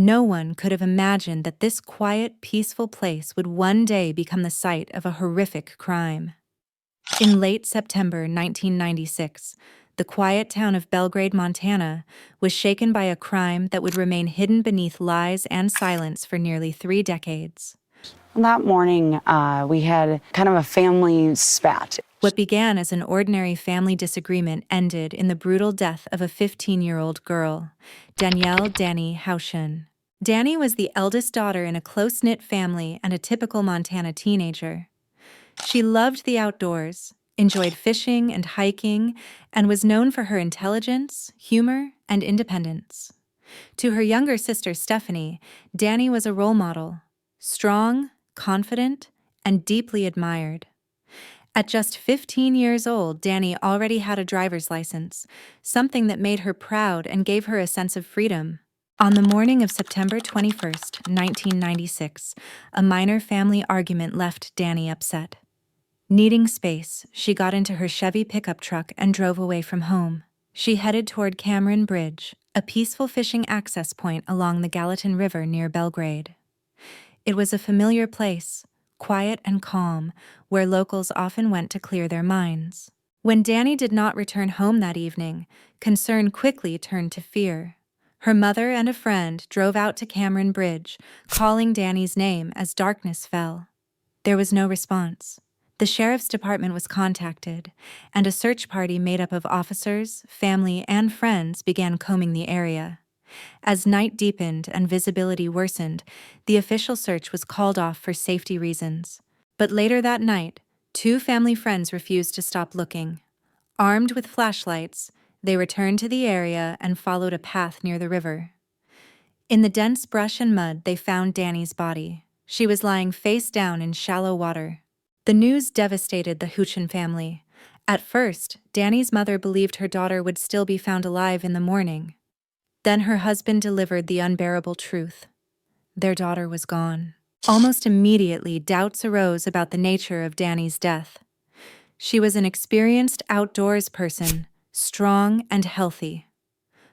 no one could have imagined that this quiet, peaceful place would one day become the site of a horrific crime. In late September 1996, the quiet town of Belgrade, Montana, was shaken by a crime that would remain hidden beneath lies and silence for nearly 3 decades. That morning, we had kind of a family spat. What began as an ordinary family disagreement ended in the brutal death of a 15-year-old girl, Dany Houchen. Dany was the eldest daughter in a close-knit family and a typical Montana teenager. She loved the outdoors, enjoyed fishing and hiking, and was known for her intelligence, humor, and independence. To her younger sister Stephanie, Dany was a role model, strong, confident, and deeply admired. At just 15 years old, Dany already had a driver's license, something that made her proud and gave her a sense of freedom. On the morning of September 21st, 1996, a minor family argument left Dany upset. Needing space, she got into her Chevy pickup truck and drove away from home. She headed toward Cameron Bridge, a peaceful fishing access point along the Gallatin River near Belgrade. It was a familiar place, quiet and calm, where locals often went to clear their minds. When Dany did not return home that evening, concern quickly turned to fear. Her mother and a friend drove out to Cameron Bridge, calling Dany's name as darkness fell. There was no response. The sheriff's department was contacted, and a search party made up of officers, family, and friends began combing the area. As night deepened and visibility worsened, the official search was called off for safety reasons. But later that night, 2 family friends refused to stop looking. Armed with flashlights, they returned to the area and followed a path near the river. In the dense brush and mud, they found Dany's body. She was lying face down in shallow water. The news devastated the Houchen family. At first, Dany's mother believed her daughter would still be found alive in the morning. Then her husband delivered the unbearable truth. Their daughter was gone. Almost immediately, doubts arose about the nature of Dany's death. She was an experienced outdoors person, strong and healthy.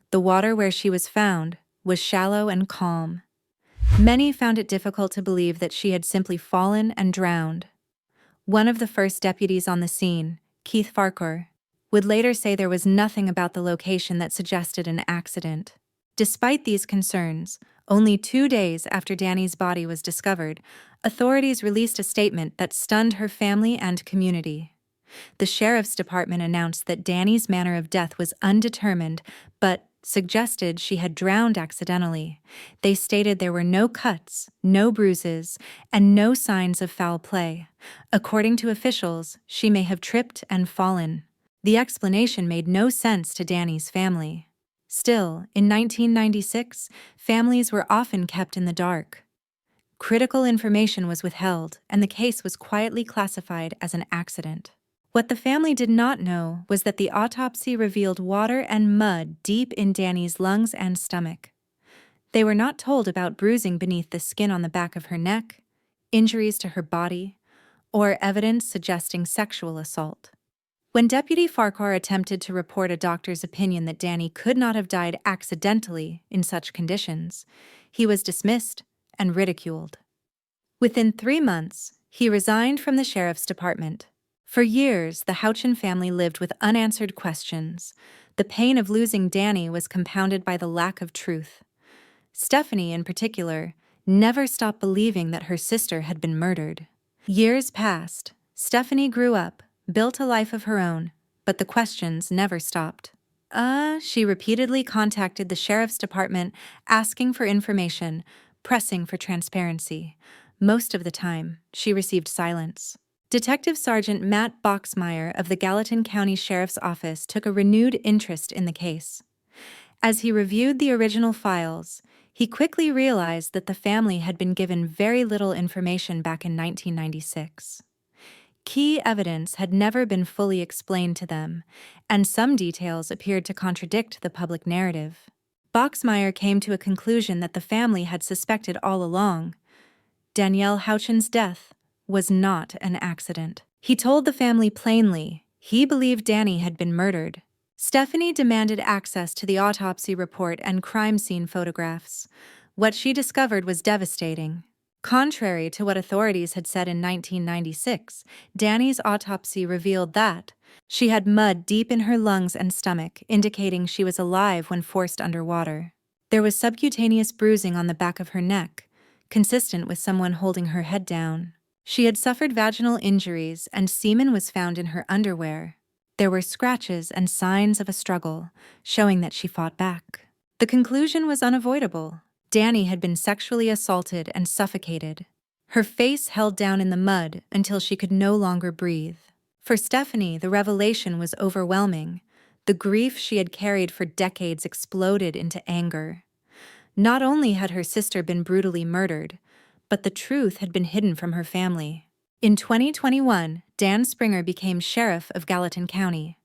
The water where she was found was shallow and calm. Many found it difficult to believe that she had simply fallen and drowned. One of the first deputies on the scene, Keith Farquhar, would later say there was nothing about the location that suggested an accident. Despite these concerns, only 2 days after Dany's body was discovered, authorities released a statement that stunned her family and community. The sheriff's department announced that Dany's manner of death was undetermined, but suggested she had drowned accidentally. They stated there were no cuts, no bruises, and no signs of foul play. According to officials, she may have tripped and fallen. The explanation made no sense to Dany's family. Still, in 1996, families were often kept in the dark. Critical information was withheld, and the case was quietly classified as an accident. What the family did not know was that the autopsy revealed water and mud deep in Dany's lungs and stomach. They were not told about bruising beneath the skin on the back of her neck, injuries to her body, or evidence suggesting sexual assault. When Deputy Farquhar attempted to report a doctor's opinion that Dany could not have died accidentally in such conditions, he was dismissed and ridiculed. Within 3 months, he resigned from the sheriff's department. For years, the Houchen family lived with unanswered questions. The pain of losing Dany was compounded by the lack of truth. Stephanie, in particular, never stopped believing that her sister had been murdered. Years passed. Stephanie grew up, built a life of her own, but the questions never stopped. She repeatedly contacted the sheriff's department, asking for information, pressing for transparency. Most of the time, she received silence. Detective Sergeant Matt Boxmeyer of the Gallatin County Sheriff's Office took a renewed interest in the case. As he reviewed the original files, he quickly realized that the family had been given very little information back in 1996. Key evidence had never been fully explained to them, and some details appeared to contradict the public narrative. Boxmeyer came to a conclusion that the family had suspected all along. Danielle Houchen's death was not an accident. He told the family plainly he believed Dany had been murdered. Stephanie demanded access to the autopsy report and crime scene photographs. What she discovered was devastating. Contrary to what authorities had said in 1996, Dany's autopsy revealed that she had mud deep in her lungs and stomach, indicating she was alive when forced underwater. There was subcutaneous bruising on the back of her neck, consistent with someone holding her head down. She had suffered vaginal injuries, and semen was found in her underwear. There were scratches and signs of a struggle, showing that she fought back. The conclusion was unavoidable. Dany had been sexually assaulted and suffocated, her face held down in the mud until she could no longer breathe. For Stephanie, the revelation was overwhelming. The grief she had carried for decades exploded into anger. Not only had her sister been brutally murdered, but the truth had been hidden from her family. In 2021, Dan Springer became sheriff of Gallatin County.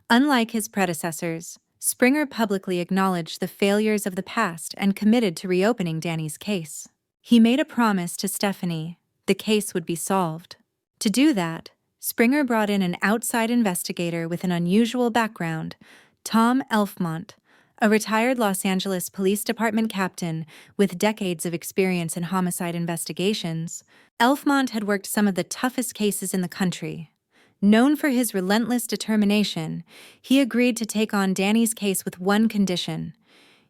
Unlike his predecessors, Springer publicly acknowledged the failures of the past and committed to reopening Dany's case. He made a promise to Stephanie: the case would be solved. To do that, Springer brought in an outside investigator with an unusual background, Tom Elfmont, a retired Los Angeles Police Department captain with decades of experience in homicide investigations. Elfmont had worked some of the toughest cases in the country. Known for his relentless determination, he agreed to take on Dany's case with one condition: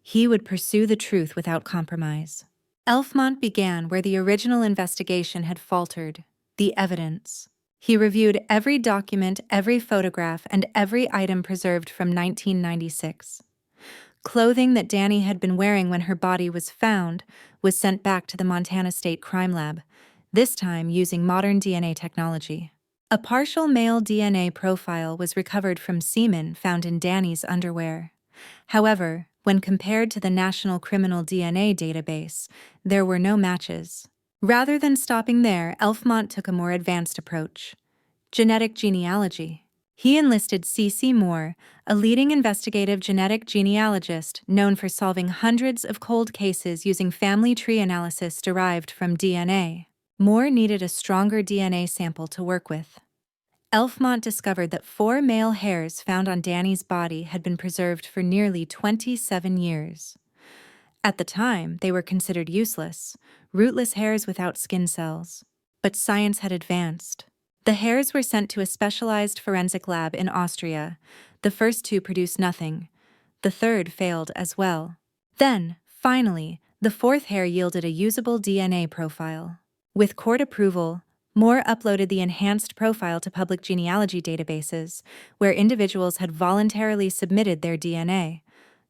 he would pursue the truth without compromise. Elfmont began where the original investigation had faltered: the evidence. He reviewed every document, every photograph, and every item preserved from 1996. Clothing that Dany had been wearing when her body was found was sent back to the Montana State Crime Lab, this time using modern DNA technology. A partial male DNA profile was recovered from semen found in Dany's underwear. However, when compared to the National Criminal DNA Database, there were no matches. Rather than stopping there, Elfmont took a more advanced approach: genetic genealogy. He enlisted C.C. Moore, a leading investigative genetic genealogist known for solving hundreds of cold cases using family tree analysis derived from DNA. Moore needed a stronger DNA sample to work with. Elfmont discovered that 4 male hairs found on Dany's body had been preserved for nearly 27 years. At the time, they were considered useless, rootless hairs without skin cells. But science had advanced. The hairs were sent to a specialized forensic lab in Austria. The first 2 produced nothing. The third failed as well. Then, finally, the 4th hair yielded a usable DNA profile. With court approval, Moore uploaded the enhanced profile to public genealogy databases, where individuals had voluntarily submitted their DNA.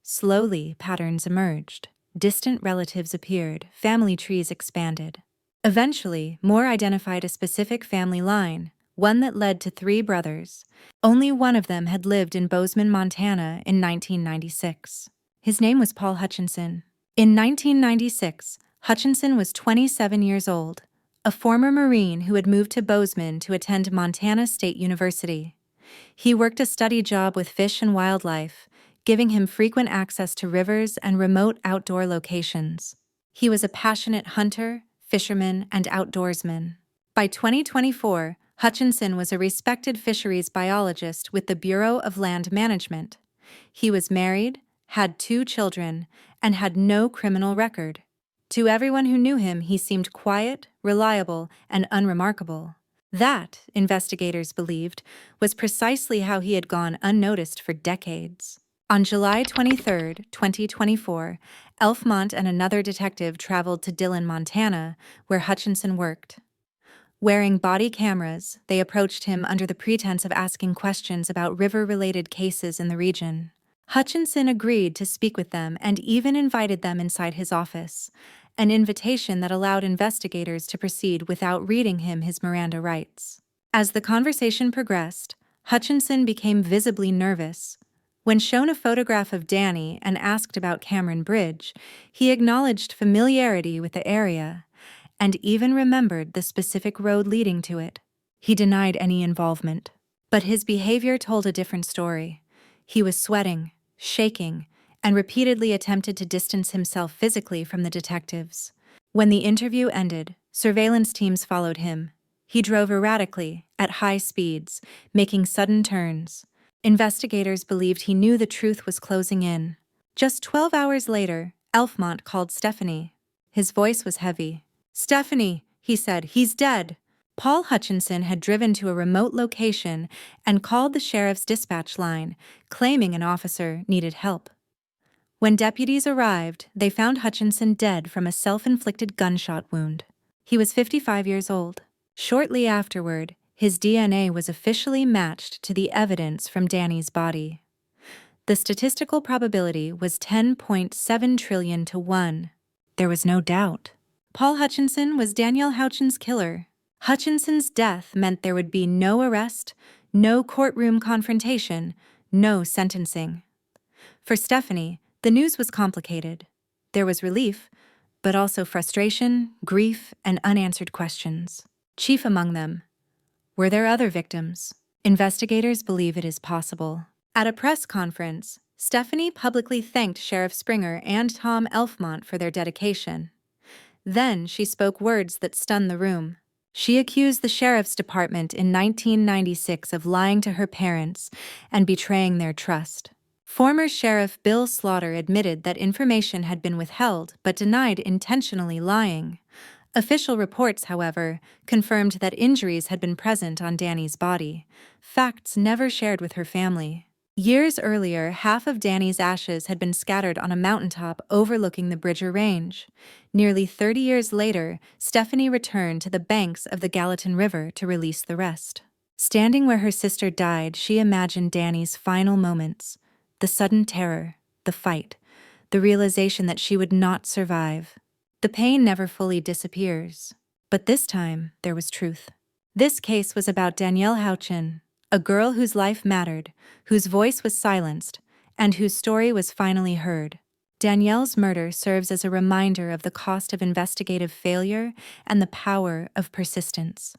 Slowly, patterns emerged. Distant relatives appeared, family trees expanded. Eventually, Moore identified a specific family line, one that led to 3 brothers. Only one of them had lived in Bozeman, Montana in 1996. His name was Paul Hutchinson. In 1996, Hutchinson was 27 years old, a former Marine who had moved to Bozeman to attend Montana State University. He worked a study job with fish and wildlife, giving him frequent access to rivers and remote outdoor locations. He was a passionate hunter, fisherman, and outdoorsman. By 2024, Hutchinson was a respected fisheries biologist with the Bureau of Land Management. He was married, had 2 children, and had no criminal record. To everyone who knew him, he seemed quiet, reliable, and unremarkable. That, investigators believed, was precisely how he had gone unnoticed for decades. On July 23, 2024, Elfmont and another detective traveled to Dillon, Montana, where Hutchinson worked. Wearing body cameras, they approached him under the pretense of asking questions about river-related cases in the region. Hutchinson agreed to speak with them and even invited them inside his office, an invitation that allowed investigators to proceed without reading him his Miranda rights. As the conversation progressed, Hutchinson became visibly nervous. When shown a photograph of Dany and asked about Cameron Bridge, he acknowledged familiarity with the area and even remembered the specific road leading to it. He denied any involvement, but his behavior told a different story. He was sweating, shaking, and repeatedly attempted to distance himself physically from the detectives. When the interview ended, surveillance teams followed him. He drove erratically, at high speeds, making sudden turns. Investigators believed he knew the truth was closing in. Just 12 hours later, Elfmont called Stephanie. His voice was heavy. "Stephanie," he said, "he's dead." Paul Hutchinson had driven to a remote location and called the sheriff's dispatch line, claiming an officer needed help. When deputies arrived, they found Hutchinson dead from a self-inflicted gunshot wound. He was 55 years old. Shortly afterward, his DNA was officially matched to the evidence from Dany's body. The statistical probability was 10.7 trillion to 1. There was no doubt. Paul Hutchinson was Danielle Houchin's killer. Hutchinson's death meant there would be no arrest, no courtroom confrontation, no sentencing. For Stephanie, the news was complicated. There was relief, but also frustration, grief, and unanswered questions. Chief among them, were there other victims? Investigators believe it is possible. At a press conference, Stephanie publicly thanked Sheriff Springer and Tom Elfmont for their dedication. Then she spoke words that stunned the room. She accused the sheriff's department in 1996 of lying to her parents and betraying their trust. Former Sheriff Bill Slaughter admitted that information had been withheld but denied intentionally lying. Official reports, however, confirmed that injuries had been present on Dany's body, facts never shared with her family. Years earlier, half of Dany's ashes had been scattered on a mountaintop overlooking the Bridger Range. Nearly 30 years later, Stephanie returned to the banks of the Gallatin River to release the rest. Standing where her sister died, she imagined Dany's final moments. The sudden terror, the fight, the realization that she would not survive. The pain never fully disappears. But this time, there was truth. This case was about Danielle Houchin, a girl whose life mattered, whose voice was silenced, and whose story was finally heard. Danielle's murder serves as a reminder of the cost of investigative failure and the power of persistence.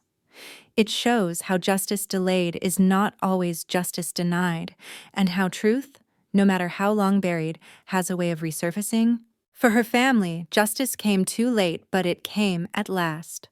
It shows how justice delayed is not always justice denied, and how truth, no matter how long buried, has a way of resurfacing. For her family, justice came too late, but it came at last.